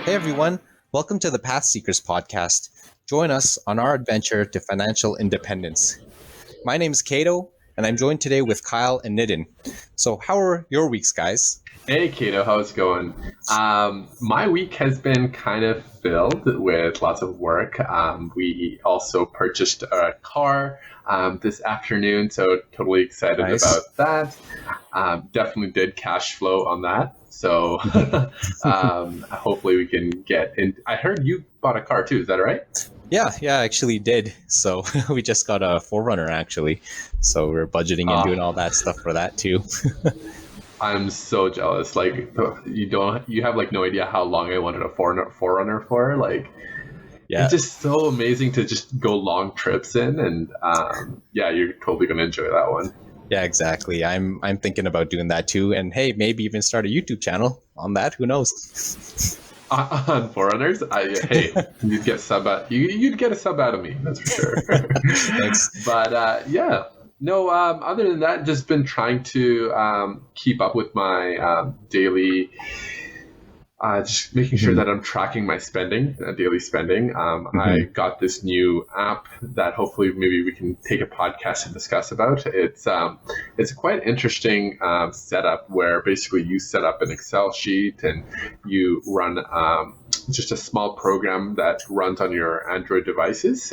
Hey everyone, welcome to the PathSeekers Podcast. Join us on our adventure to financial independence. My name is Kato, and I'm joined today with Kyle and Nidhin. So how are your weeks, guys? Hey Kato, how's it going? My week has been kind of filled with lots of work. We also purchased a car this afternoon, so totally excited Nice. about that. Definitely did cash flow on that. So hopefully we can get in. I heard you bought a car too, is that right? Yeah, I actually did. So we just got a 4Runner actually. So we're budgeting and doing all that stuff for that too. I'm so jealous. Like you have like no idea how long I wanted a 4Runner for. Like, Yeah, it's just so amazing to just go long trips in, and you're totally gonna enjoy that one. yeah, exactly. I'm thinking about doing that too, and hey, maybe even start a YouTube channel on that. Who knows? On 4Runners, you'd get you'd get a sub out of me, that's for sure. Thanks. But no. Other than that, just been trying to keep up with my daily. Just making sure that I'm tracking my spending, daily spending. I got this new app that hopefully maybe we can take a podcast and discuss about. It's a quite interesting setup where basically you set up an Excel sheet and you run just a small program that runs on your Android devices,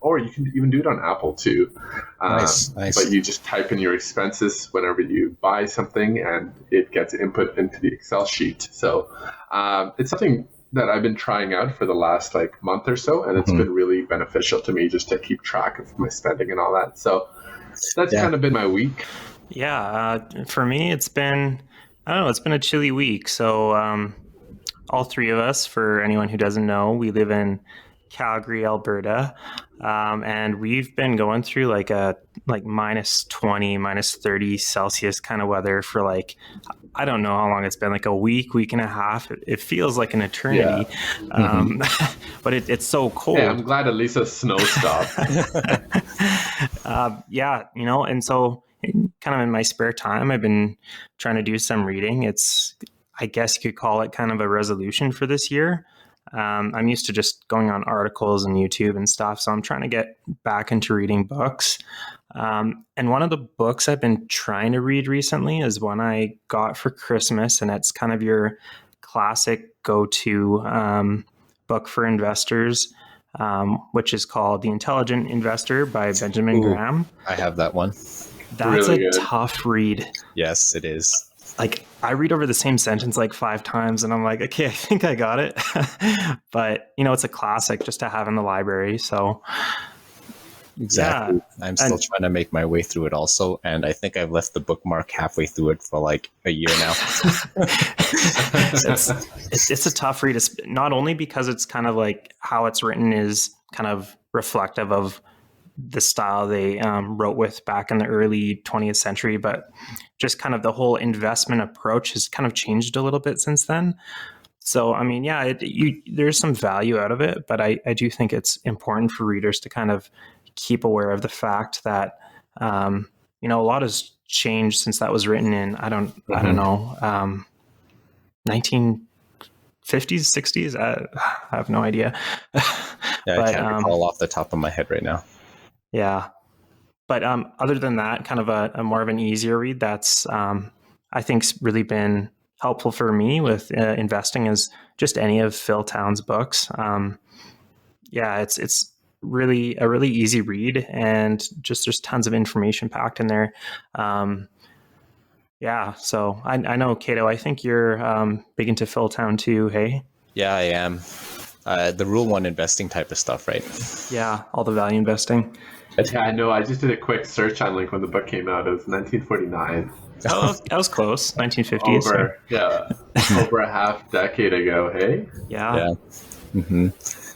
or you can even do it on Apple too. Nice. But you just type in your expenses whenever you buy something, and it gets input into the Excel sheet. So it's something that I've been trying out for the last month or so, and it's been really beneficial to me just to keep track of my spending and all that. So that's kind of been my week. Yeah, for me, it's been a chilly week. So all three of us, for anyone who doesn't know, we live in Calgary, Alberta, and we've been going through like minus 20, minus 30 Celsius kind of weather for I don't know how long it's been, like a week and a half. It feels like an eternity, but it's so cold. Yeah, I'm glad at least the snow stopped. And so kind of in my spare time, I've been trying to do some reading. I guess you could call it kind of a resolution for this year. I'm used to just going on articles and YouTube and stuff, so I'm trying to get back into reading books. And one of the books I've been trying to read recently is one I got for Christmas, and it's kind of your classic go-to book for investors, which is called The Intelligent Investor by Benjamin Graham. I have that one. That's really a tough read. Yes, it is. I read over the same sentence 5 times and I'm like, okay, I think I got it. But, it's a classic just to have in the library. So exactly. Yeah. I'm still trying to make my way through it also. And I think I've left the bookmark halfway through it for a year now. It's a tough read. It's not only because it's kind of how it's written is kind of reflective of the style they wrote with back in the early 20th century, but just kind of the whole investment approach has kind of changed a little bit since then. So, I mean, there's some value out of it, but I do think it's important for readers to kind of keep aware of the fact that, a lot has changed since that was written in, I don't know, 1950s, 60s. I have no idea. Yeah, I can't recall off the top of my head right now. Yeah. But other than that, kind of a more of an easier read that's, I think's really been helpful for me with investing is just any of Phil Town's books. It's really a really easy read, and just there's tons of information packed in there. So I know, Kato, I think you're big into Phil Town too, hey? Yeah, I am. The Rule 1 investing type of stuff, right? Yeah, all the value investing. Yeah, I know. I just did a quick search on when the book came out. It was 1949. Oh, that was close. 1950s. Over a half decade ago, hey? Yeah. Mm-hmm.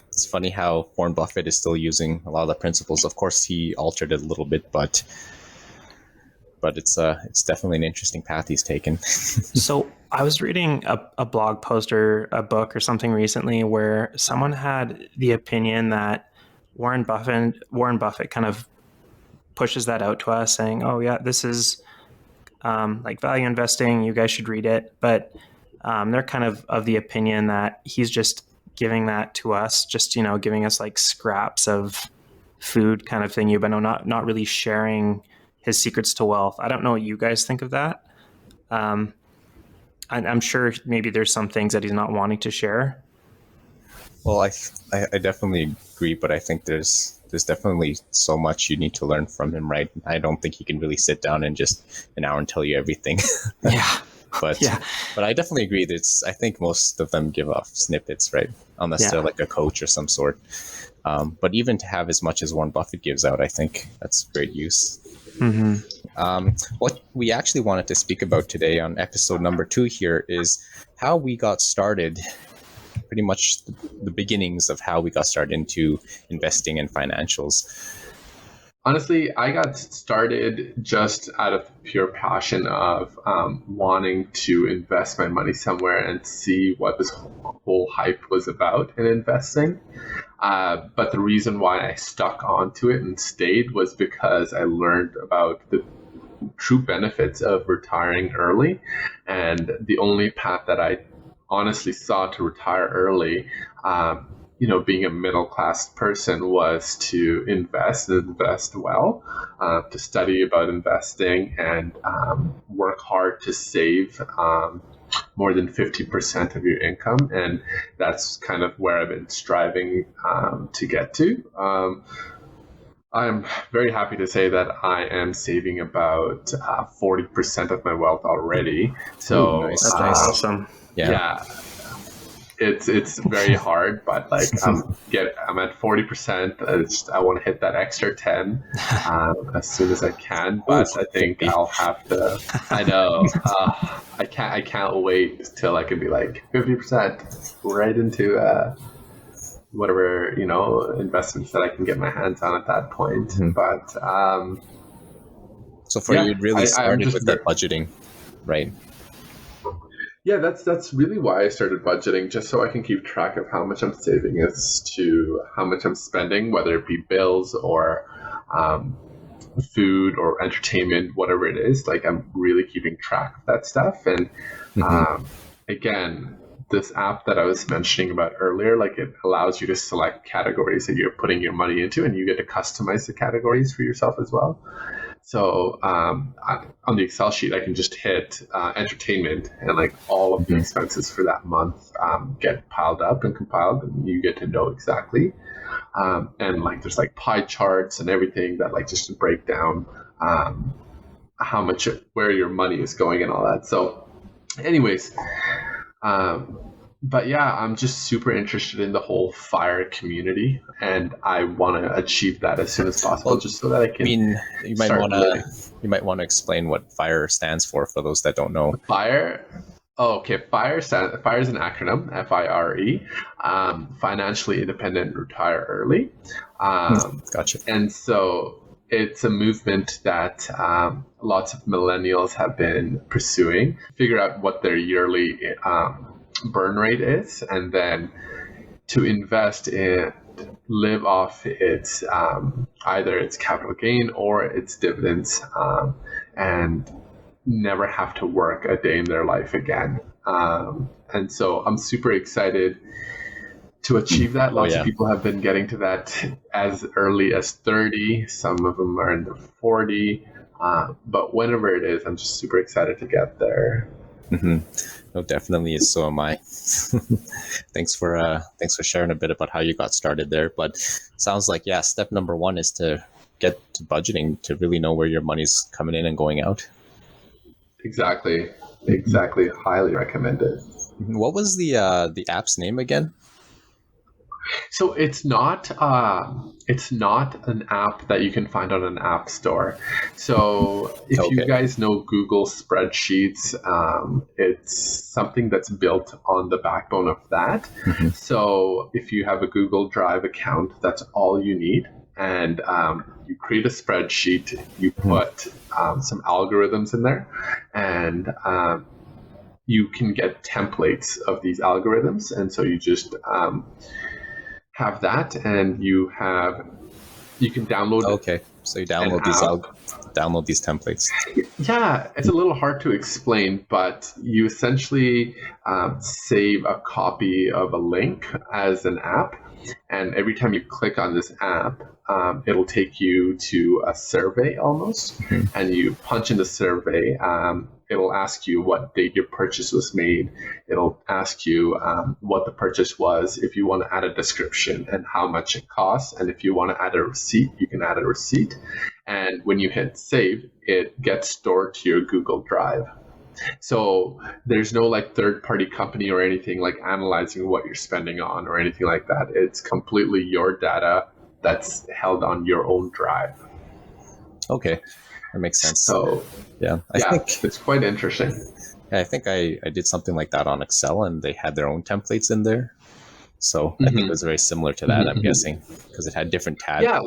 It's funny how Warren Buffett is still using a lot of the principles. Of course, he altered it a little bit, but it's definitely an interesting path he's taken. So I was reading a blog post or a book or something recently where someone had the opinion that Warren Buffett kind of pushes that out to us, saying, "Oh yeah, this is value investing. You guys should read it." But they're kind of the opinion that he's just giving that to us, just, giving us like scraps of food kind of thing, but not really sharing his secrets to wealth. I don't know what you guys think of that. I'm sure maybe there's some things that he's not wanting to share. Well, I definitely agree, but I think there's definitely so much you need to learn from him, right? I don't think he can really sit down and just an hour and tell you everything. Yeah. But I definitely agree that I think most of them give off snippets, right? Unless they're like a coach or some sort. But even to have as much as Warren Buffett gives out, I think that's great use. Mm-hmm. What we actually wanted to speak about today on episode number 2 here is how we got started, pretty much the beginnings of how we got started into investing in financials. Honestly, I got started just out of pure passion of wanting to invest my money somewhere and see what this whole hype was about in investing. But the reason why I stuck onto it and stayed was because I learned about the true benefits of retiring early. And the only path that I honestly saw to retire early, being a middle-class person, was to invest well, to study about investing and work hard to save more than 50% of your income. And that's kind of where I've been striving to get to. I'm very happy to say that I am saving about 40% of my wealth already. So nice. That's awesome. Yeah. It's very hard, but like I'm at 40%. I want to hit that extra 10 as soon as I can. But I think I'll have to. I know. I can't wait till I can be like 50% right into whatever investments that I can get my hands on at that point. Mm-hmm. But so for you, it really started with that budgeting, right? Yeah, that's really why I started budgeting, just so I can keep track of how much I'm saving as to how much I'm spending, whether it be bills or food or entertainment, whatever it is. Like, I'm really keeping track of that stuff. And again, this app that I was mentioning about earlier, like, it allows you to select categories that you're putting your money into, and you get to customize the categories for yourself as well. So on the Excel sheet, I can just hit entertainment, and like all of the expenses for that month get piled up and compiled, and you get to know exactly. And like there's like pie charts and everything that like just to break down how much, where your money is going and all that. So anyways, but yeah, I'm just super interested in the whole FIRE community, and I want to achieve that as soon as possible, just so that I can. I mean, you might want to explain what FIRE stands for those that don't know. FIRE. Oh, okay. FIRE is an acronym. FIRE. Financially independent, retire early. Gotcha. And so it's a movement that lots of millennials have been pursuing. Figure out what their yearly burn rate is, and then to invest in, live off its either its capital gain or its dividends, and never have to work a day in their life again. And so I'm super excited to achieve that. Lots of people have been getting to that as early as 30. Some of them are in the 40. But whenever it is, I'm just super excited to get there. Mm-hmm. No, definitely. So am I. Thanks for sharing a bit about how you got started there. But sounds like, step number 1 is to get to budgeting, to really know where your money's coming in and going out. Exactly. Highly recommended. What was the app's name again? So it's not an app that you can find on an app store. So if you guys know Google Spreadsheets, it's something that's built on the backbone of that. Mm-hmm. So if you have a Google Drive account, that's all you need. And you create a spreadsheet, you put some algorithms in there, and you can get templates of these algorithms. And so you just have that, and you can download So you download these templates. Yeah, it's a little hard to explain, but you essentially save a copy of a link as an app. And every time you click on this app, it'll take you to a survey almost. And you punch in the survey. It'll ask you what date your purchase was made. It'll ask you what the purchase was, if you want to add a description and how much it costs. And if you want to add a receipt, you can add a receipt. And when you hit save, it gets stored to your Google Drive. So there's no like third-party company or anything like analyzing what you're spending on or anything like that. It's completely your data that's held on your own drive. Okay, that makes sense. So yeah, I think it's quite interesting. I think I did something like that on Excel, and they had their own templates in there. So I think it was very similar to that, I'm guessing, because it had different tabs. Yeah,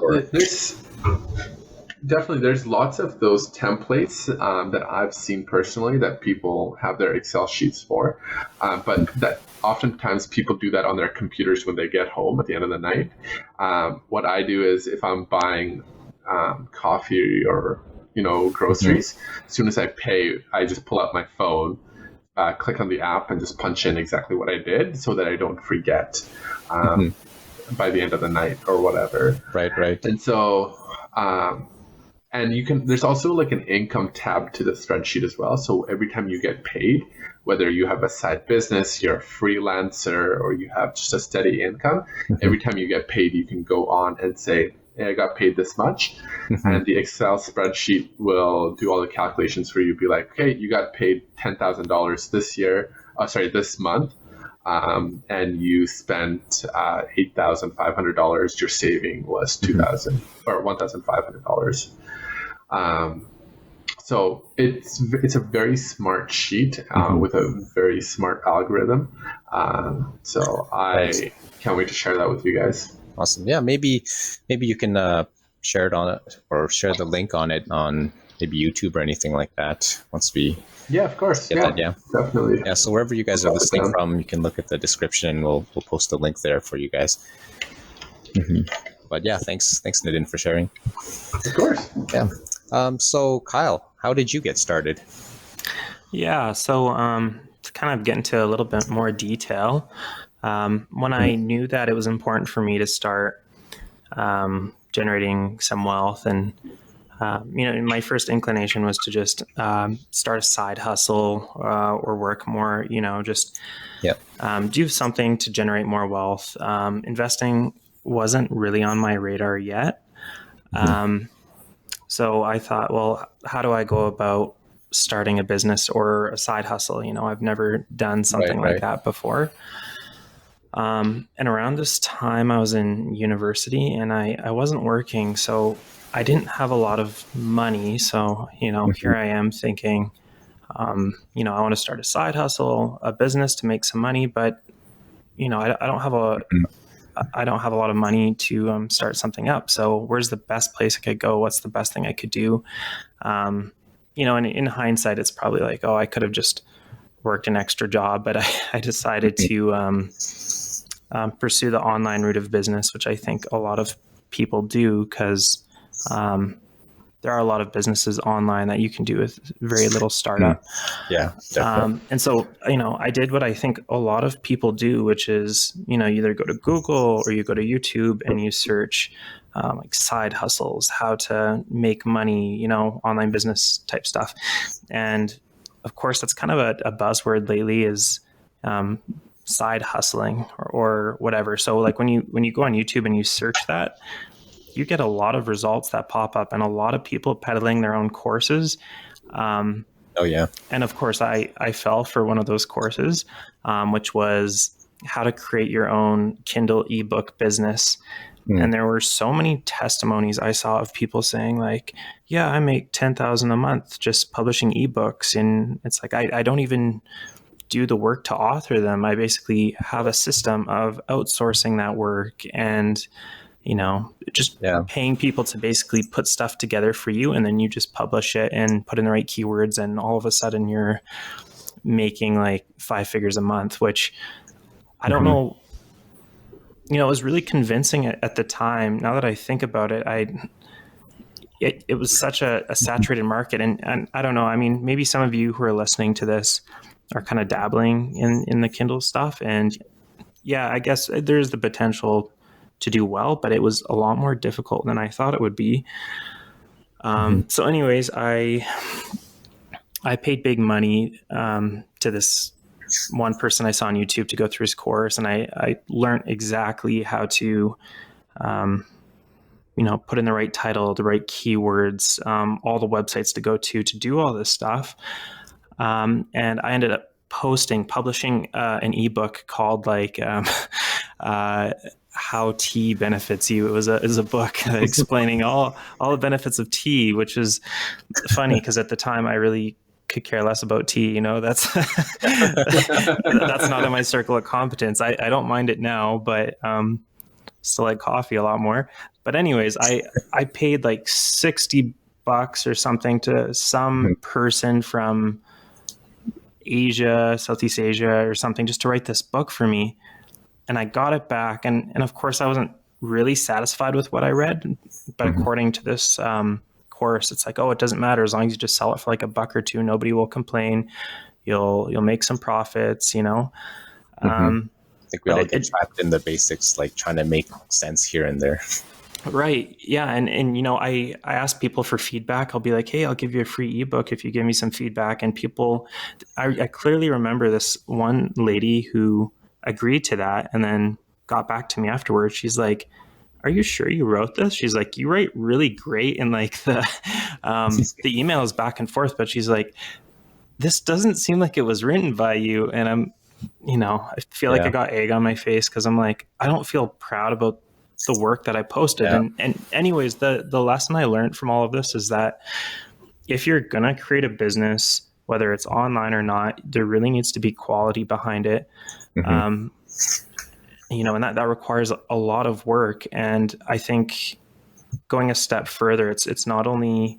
there's lots of those templates that I've seen personally that people have their Excel sheets for, but that oftentimes people do that on their computers when they get home at the end of the night. What I do is if I'm buying coffee or groceries, as soon as I pay, I just pull out my phone, click on the app, and just punch in exactly what I did so that I don't forget by the end of the night or whatever. Right. And so and there's also like an income tab to the spreadsheet as well. So every time you get paid, whether you have a side business, you're a freelancer, or you have just a steady income, every time you get paid, you can go on and say, hey, I got paid this much. And the Excel spreadsheet will do all the calculations for you. Be like, okay, you got paid $10,000 this month. And you spent $8,500. Your saving was $2,000 or $1,500. So it's a very smart sheet with a very smart algorithm. So I can't wait to share that with you guys. Awesome. Yeah, maybe you can share it on it, or share the link on it on maybe YouTube or anything like that once we. Yeah, of course. Yeah, definitely. Yeah, so wherever you guys are listening from, you can look at the description, and we'll post a link there for you guys. But yeah, thanks Nidhin for sharing. Of course. Yeah. So Kyle, how did you get started? Yeah, so to kind of get into a little bit more detail, when I knew that it was important for me to start generating some wealth, and my first inclination was to just start a side hustle or work more, do something to generate more wealth. Investing wasn't really on my radar yet. So I thought, well, how do I go about starting a business or a side hustle? I've never done something like that before. And around this time I was in university and I wasn't working, so I didn't have a lot of money. So, here I am thinking, I want to start a side hustle, a business to make some money, but, I don't have a lot of money to start something up. So where's the best place I could go? What's the best thing I could do? And in hindsight, it's probably like, I could have just worked an extra job, but I decided to pursue the online route of business, which I think a lot of people do, because there are a lot of businesses online that you can do with very little startup. Yeah, definitely. And so, I did what I think a lot of people do, which is, you either go to Google or you go to YouTube and you search like side hustles, how to make money, online business type stuff. And of course, that's kind of a buzzword lately, is side hustling or whatever. So like when you go on YouTube and you search that, you get a lot of results that pop up, and a lot of people peddling their own courses. Oh yeah. And of course I fell for one of those courses, which was how to create your own Kindle ebook business. And there were so many testimonies I saw of people saying like, yeah, I make $10,000 a month just publishing ebooks. And it's like, I don't even do the work to author them. I basically have a system of outsourcing that work and, paying people to basically put stuff together for you. And then you just publish it and put in the right keywords. And all of a sudden you're making like 5 figures a month, which I don't know, it was really convincing at the time. Now that I think about it, it was such a saturated market. And I don't know, I mean, maybe some of you who are listening to this are kind of dabbling in the Kindle stuff. And yeah, I guess there's the potential to do well, but it was a lot more difficult than I thought it would be. So anyways, I paid big money to this one person I saw on YouTube to go through his course, and I learned exactly how to put in the right title, the right keywords, all the websites to go to do all this stuff. And I ended up publishing an ebook called How Tea Benefits You. It was a book explaining all the benefits of tea, which is funny because at the time I really could care less about tea. That's that's not in my circle of competence. I don't mind it now, but still like coffee a lot more. But anyways, I paid like $60 or something to some person from Asia, Southeast Asia or something, just to write this book for me. And I got it back. And of course I wasn't really satisfied with what I read, but according to this course, it's like, oh, it doesn't matter. As long as you just sell it for like $1 or $2, nobody will complain. You'll make some profits, I think we all get trapped in the basics, like trying to make sense here and there. Right. Yeah. And I ask people for feedback. I'll be like, hey, I'll give you a free ebook if you give me some feedback. And people, I clearly remember this one lady who agreed to that and then got back to me afterwards. She's like, are you sure you wrote this? She's like, you write really great. And like the email is back and forth, but she's like, this doesn't seem like it was written by you. And I'm, I feel like I got egg on my face because I'm like, I don't feel proud about the work that I posted. Yeah. And anyways, the lesson I learned from all of this is that if you're going to create a business, whether it's online or not, there really needs to be quality behind it. And that requires a lot of work. And I think going a step further, it's not only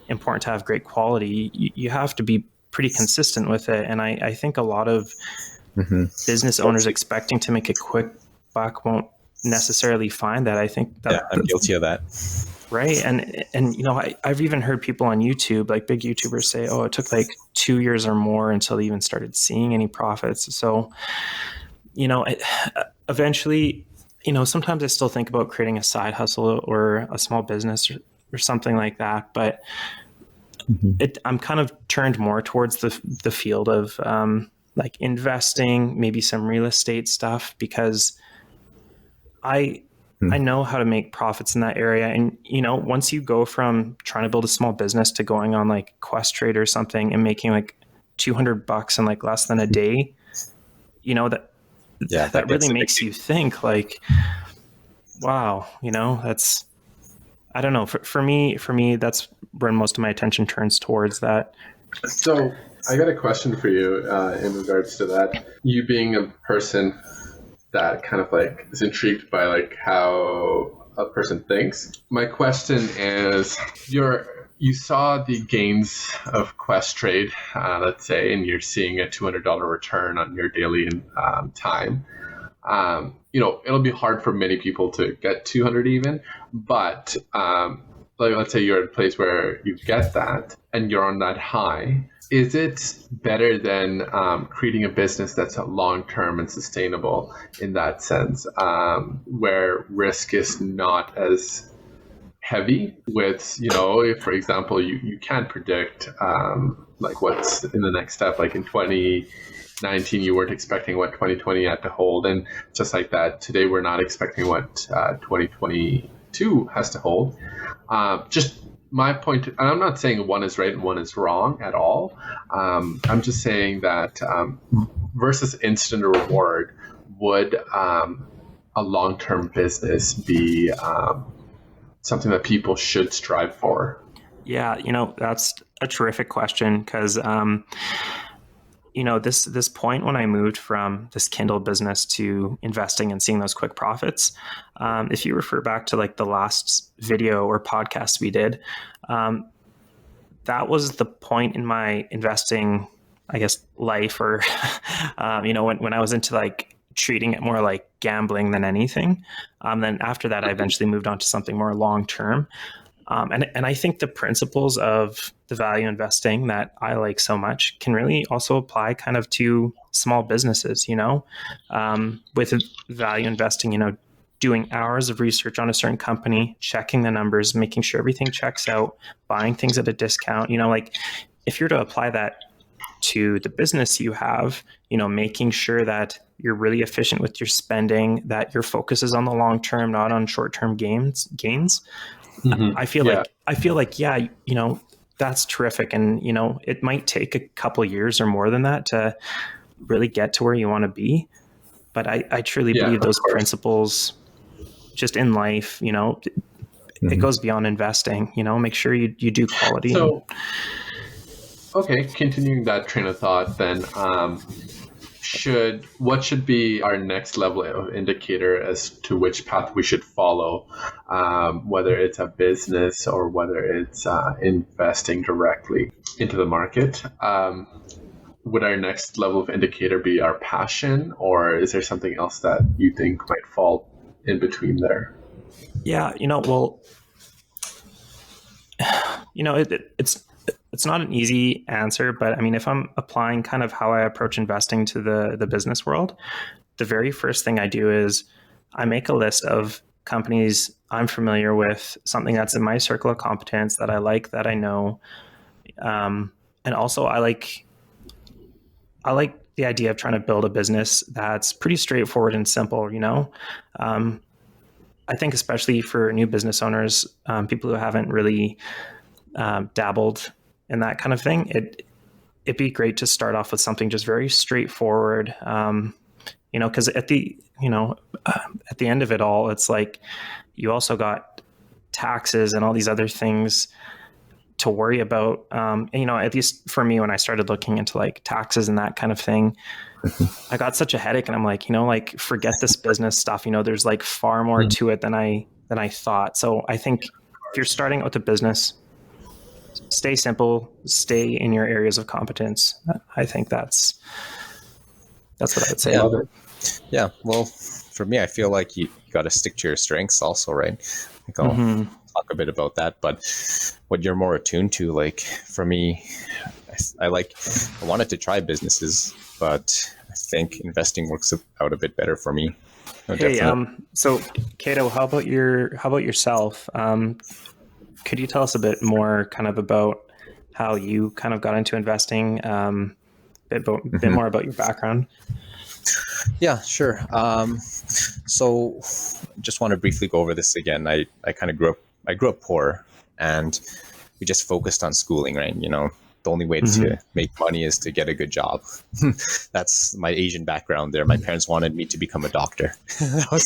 important to have great quality, you have to be pretty consistent with it. And I think a lot of business owners expecting to make a quick buck won't necessarily find that. I think that I'm guilty of that. Right. And I've even heard people on YouTube, like big YouTubers, say, oh, it took like 2 years or more until they even started seeing any profits. So, eventually, sometimes I still think about creating a side hustle or a small business or something like that. But I'm kind of turned more towards the field of like investing, maybe some real estate stuff, because I know how to make profits in that area. And, once you go from trying to build a small business to going on like Questrade or something and making like $200 in like less than a day, that really makes you think like, wow, that's, I don't know. For me, that's where most of my attention turns towards that. So I got a question for you in regards to that. You being a person that kind of like is intrigued by like how a person thinks. My question is, you saw the gains of Questrade, let's say, and you're seeing a $200 return on your daily time. It'll be hard for many people to get 200 even, but like let's say you're at a place where you get that and you're on that high. Is it better than creating a business that's long-term and sustainable in that sense, where risk is not as heavy with, if, for example, you can't predict like what's in the next step, like in 2019, you weren't expecting what 2020 had to hold. And just like that, today we're not expecting what 2022 has to hold. Just my point, and I'm not saying one is right and one is wrong at all. I'm just saying that versus instant reward, would a long-term business be something that people should strive for? Yeah, that's a terrific question because, this point when I moved from this Kindle business to investing and seeing those quick profits, if you refer back to like the last video or podcast we did, that was the point in my investing, I guess, life or, when I was into like treating it more like gambling than anything. Then after that, I eventually moved on to something more long-term. And I think the principles of the value investing that I like so much can really also apply kind of to small businesses, with value investing, doing hours of research on a certain company, checking the numbers, making sure everything checks out, buying things at a discount, like if you're to apply that to the business you have, making sure that you're really efficient with your spending, that your focus is on the long term, not on short term gains. Mm-hmm. I feel like, yeah, that's terrific. And, it might take a couple of years or more than that to really get to where you want to be. But I truly believe those principles just in life, it goes beyond investing, make sure you do quality. So, okay, continuing that train of thought then, what should be our next level of indicator as to which path we should follow, whether it's a business or whether it's investing directly into the market? Would our next level of indicator be our passion, or is there something else that you think might fall in between there? Yeah, it's not an easy answer, but I mean, if I'm applying kind of how I approach investing to the business world, the very first thing I do is I make a list of companies I'm familiar with, something that's in my circle of competence that I like, that I know. And also I like the idea of trying to build a business that's pretty straightforward and simple, I think especially for new business owners, people who haven't really dabbled in that kind of thing, it'd be great to start off with something just very straightforward, because at the end of it all, it's like you also got taxes and all these other things to worry about. At least for me, when I started looking into like taxes and that kind of thing, I got such a headache, and I'm like, forget this business stuff. There's like far more to it than I thought. So I think if you're starting out with a business, stay simple, stay in your areas of competence. I think that's what I would say. Yeah. Yeah. Well, for me, I feel like you got to stick to your strengths also, right? Like I'll talk a bit about that, but what you're more attuned to, like for me, I wanted to try businesses, but I think investing works out a bit better for me. So Kato, how about yourself? Could you tell us a bit more kind of about how you kind of got into investing, a bit more about your background? Yeah, sure. So just want to briefly go over this again. I kind of grew up poor, and we just focused on schooling, right? The only way to make money is to get a good job. That's my Asian background there. My parents wanted me to become a doctor. that was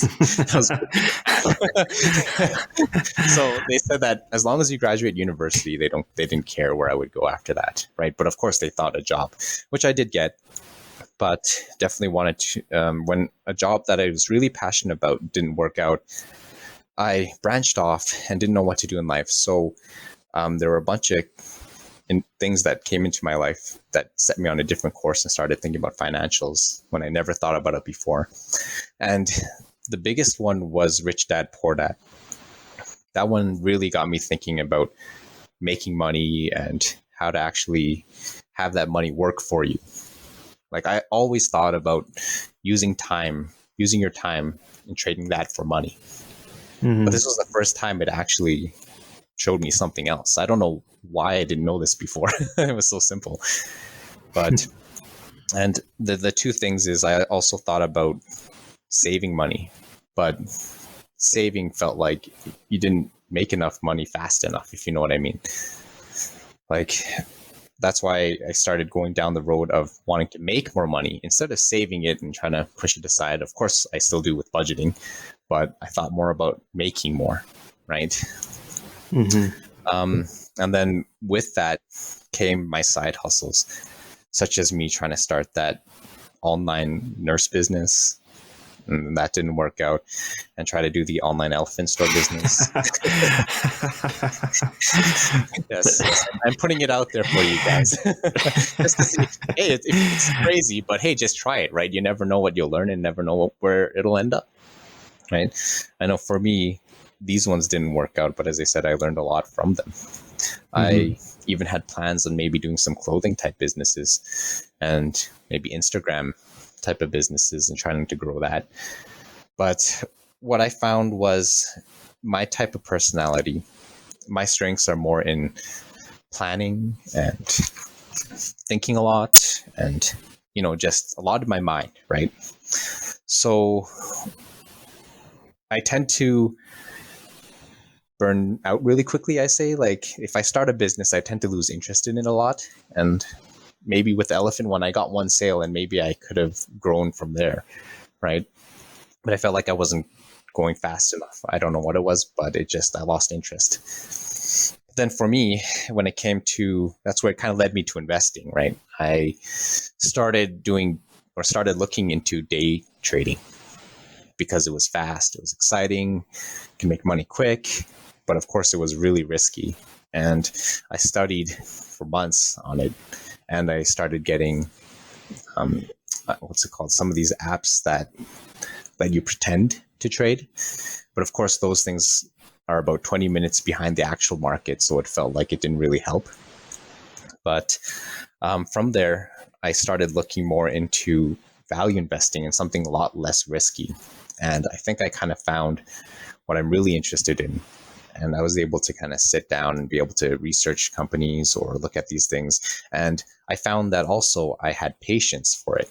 So they said that as long as you graduate university, they didn't care where I would go after that, right? But of course they thought a job, which I did get, but definitely wanted to, when a job that I was really passionate about didn't work out, I branched off and didn't know what to do in life. So there were a bunch of things that came into my life that set me on a different course and started thinking about financials when I never thought about it before. And the biggest one was Rich Dad, Poor Dad. That one really got me thinking about making money and how to actually have that money work for you. Like I always thought about using your time and trading that for money. But this was the first time it actually showed me something else. I don't know why I didn't know this before. It was so simple. But and the two things is I also thought about saving money, but saving felt like you didn't make enough money fast enough, if you know what I mean. Like that's why I started going down the road of wanting to make more money instead of saving it and trying to push it aside. Of course, I still do with budgeting, but I thought more about making more, right? And then with that came my side hustles, such as me trying to start that online nurse business. And that didn't work out, and try to do the online elephant store business. Yes, I'm putting it out there for you guys. Just to see, hey, it's crazy, but hey, just try it, right? You never know what you'll learn and never know where it'll end up, right? I know for me, these ones didn't work out, but as I said, I learned a lot from them. I even had plans on maybe doing some clothing type businesses and maybe Instagram type of businesses and trying to grow that. But what I found was my type of personality, my strengths are more in planning and thinking a lot and, just a lot in my mind, right? So I tend to burn out really quickly, I say. Like, if I start a business, I tend to lose interest in it a lot. And maybe with the elephant one, I got one sale and maybe I could have grown from there, right? But I felt like I wasn't going fast enough. I don't know what it was, but I lost interest. But then for me, when it came to, that's where it kind of led me to investing, right? I started looking into day trading because it was fast, it was exciting, can make money quick, but of course it was really risky. And I studied for months on it, and I started getting, some of these apps that let you pretend to trade. But of course, those things are about 20 minutes behind the actual market, so it felt like it didn't really help. But from there, I started looking more into value investing and something a lot less risky. And I think I kind of found what I'm really interested in. And I was able to kind of sit down and be able to research companies or look at these things. And I found that also I had patience for it,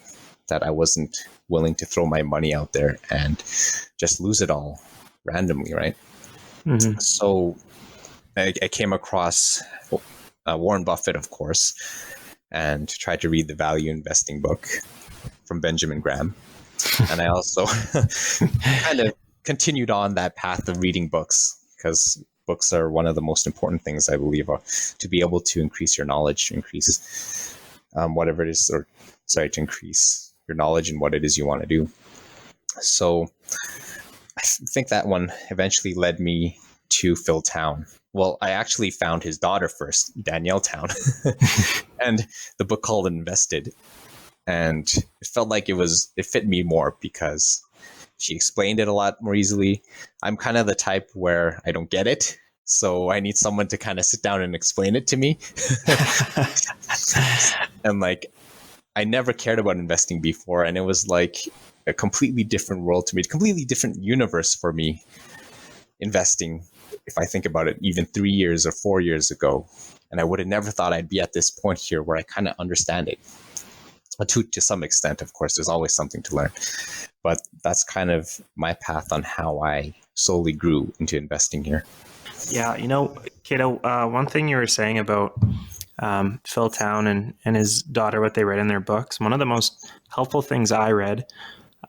that I wasn't willing to throw my money out there and just lose it all randomly, right? Mm-hmm. So I came across Warren Buffett, of course, and tried to read the value investing book from Benjamin Graham. And I also kind of continued on that path of reading books, because books are one of the most important things, I believe, to be able to increase your knowledge, to increase your knowledge in what it is you want to do. So I think that one eventually led me to Phil Town. Well, I actually found his daughter first, Danielle Town, and the book called Invested. And it felt like it fit me more because she explained it a lot more easily. I'm kind of the type where I don't get it, so I need someone to kind of sit down and explain it to me. And like, I never cared about investing before, and it was like a completely different world to me, a completely different universe for me, investing, if I think about it, even 3 years or 4 years ago. And I would have never thought I'd be at this point here where I kind of understand it. To some extent, of course, there's always something to learn. But that's kind of my path on how I slowly grew into investing here. Yeah, Kato, one thing you were saying about Phil Town and his daughter, what they read in their books, one of the most helpful things I read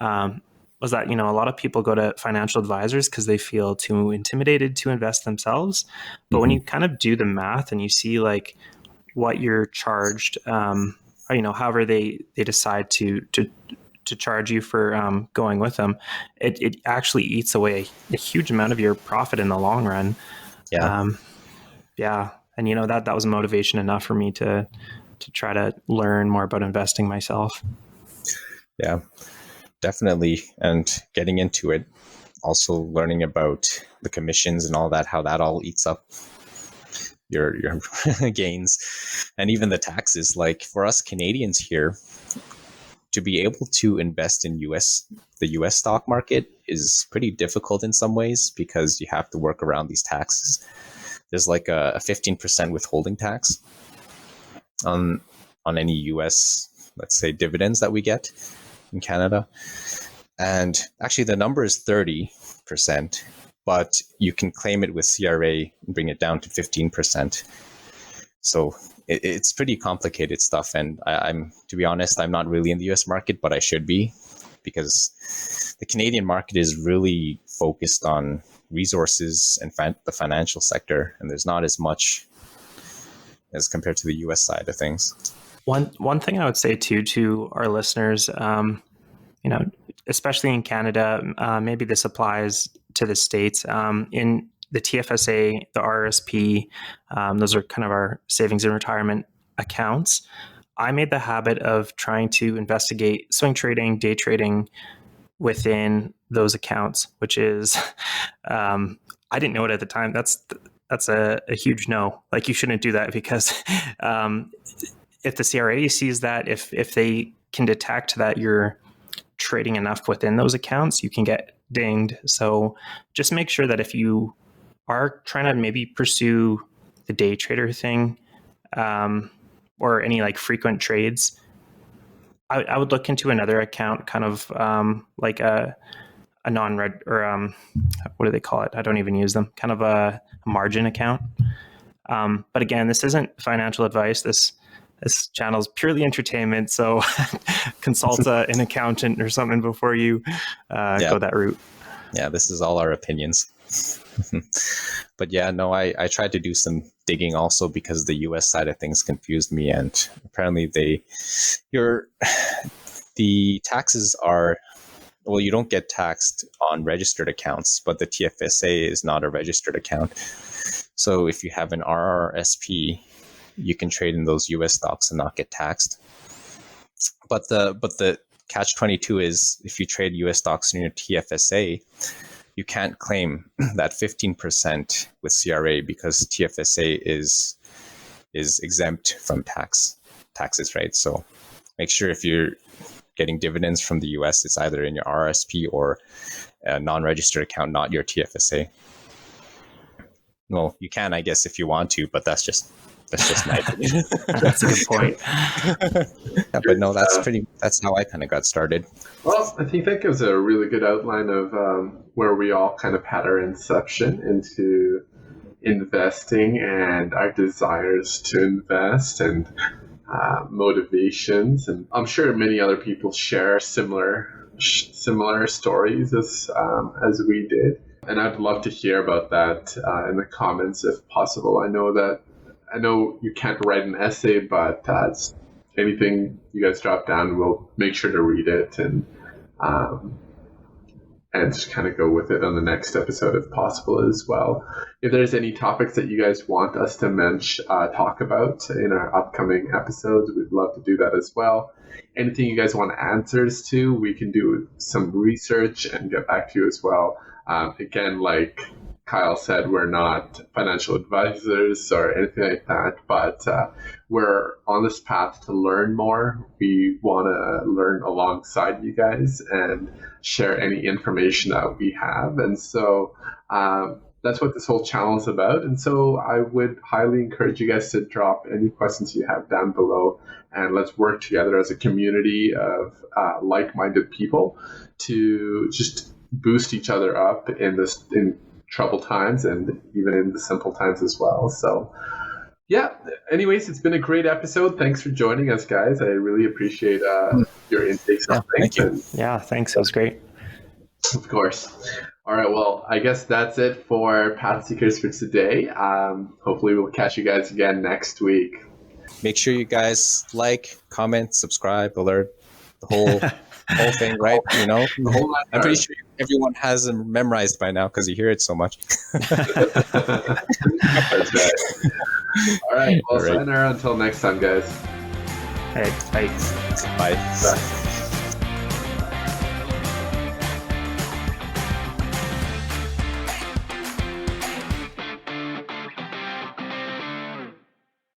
was that, a lot of people go to financial advisors because they feel too intimidated to invest themselves. But when you kind of do the math and you see like what you're charged, however they decide to charge you for going with them, it actually eats away a huge amount of your profit in the long run. Yeah. And that was motivation enough for me to try to learn more about investing myself. Yeah, definitely. And getting into it, also learning about the commissions and all that, how that all eats up your gains, and even the taxes. Like for us Canadians here, to be able to invest in the US stock market is pretty difficult in some ways because you have to work around these taxes. There's like a 15% withholding tax on any US, let's say, dividends that we get in Canada. And actually the number is 30%, but you can claim it with CRA and bring it down to 15%. So it's pretty complicated stuff. And I'm, to be honest, I'm not really in the US market, but I should be, because the Canadian market is really focused on resources and the financial sector. And there's not as much as compared to the US side of things. One thing I would say too, to our listeners, especially in Canada, maybe this applies to the States, in the TFSA, the RRSP, those are kind of our savings and retirement accounts. I made the habit of trying to investigate swing trading, day trading within those accounts, which is, I didn't know it at the time. That's a huge no. Like, you shouldn't do that, because if the CRA sees that, if they can detect that you're trading enough within those accounts, you can get dinged. So just make sure that if you are trying to maybe pursue the day trader thing, or any like frequent trades, I would look into another account, kind of like a non-red, or what do they call it? I don't even use them. Kind of a margin account. But again, this isn't financial advice. This channel is purely entertainment. So consult an accountant or something before you go that route. Yeah, this is all our opinions. But yeah, no, I tried to do some digging also, because the US side of things confused me, and apparently the taxes are, well, you don't get taxed on registered accounts, but the TFSA is not a registered account. So if you have an RRSP, you can trade in those US stocks and not get taxed. But the catch-22 is, if you trade US stocks in your TFSA, you can't claim that 15% with CRA, because TFSA is exempt from taxes, right? So make sure if you're getting dividends from the US, it's either in your RRSP or a non-registered account, not your TFSA. Well, you can, I guess, if you want to, but that's just my opinion. That's a good point. Yeah, but no, that's how I kind of got started. Well, I think that gives a really good outline of where we all kind of had our inception into investing and our desires to invest and motivations. And I'm sure many other people share similar stories as we did. And I'd love to hear about that in the comments if possible. I know you can't write an essay, but anything you guys drop down, we'll make sure to read it and just kind of go with it on the next episode if possible as well. If there's any topics that you guys want us to talk about in our upcoming episodes, we'd love to do that as well. Anything you guys want answers to, we can do some research and get back to you as well. Again, like Kyle said, we're not financial advisors or anything like that, but we're on this path to learn more. We want to learn alongside you guys and share any information that we have. And so that's what this whole channel is about. And so I would highly encourage you guys to drop any questions you have down below, and let's work together as a community of like-minded people to just boost each other up in troubled times and even in the simple times as well. So yeah, anyways, it's been a great episode. Thanks for joining us, guys. I really appreciate your intakes on things. Thank you. Yeah, thanks. It was great. Of course. All right, well, I guess that's it for PathSeekers for today. Hopefully we'll catch you guys again next week. Make sure you guys like, comment, subscribe, alert, the whole thing, right? You know, I'm pretty sure everyone has them memorized by now because you hear it so much. That's right. All right, well, sayonara until next time, guys. All right, bye. Bye.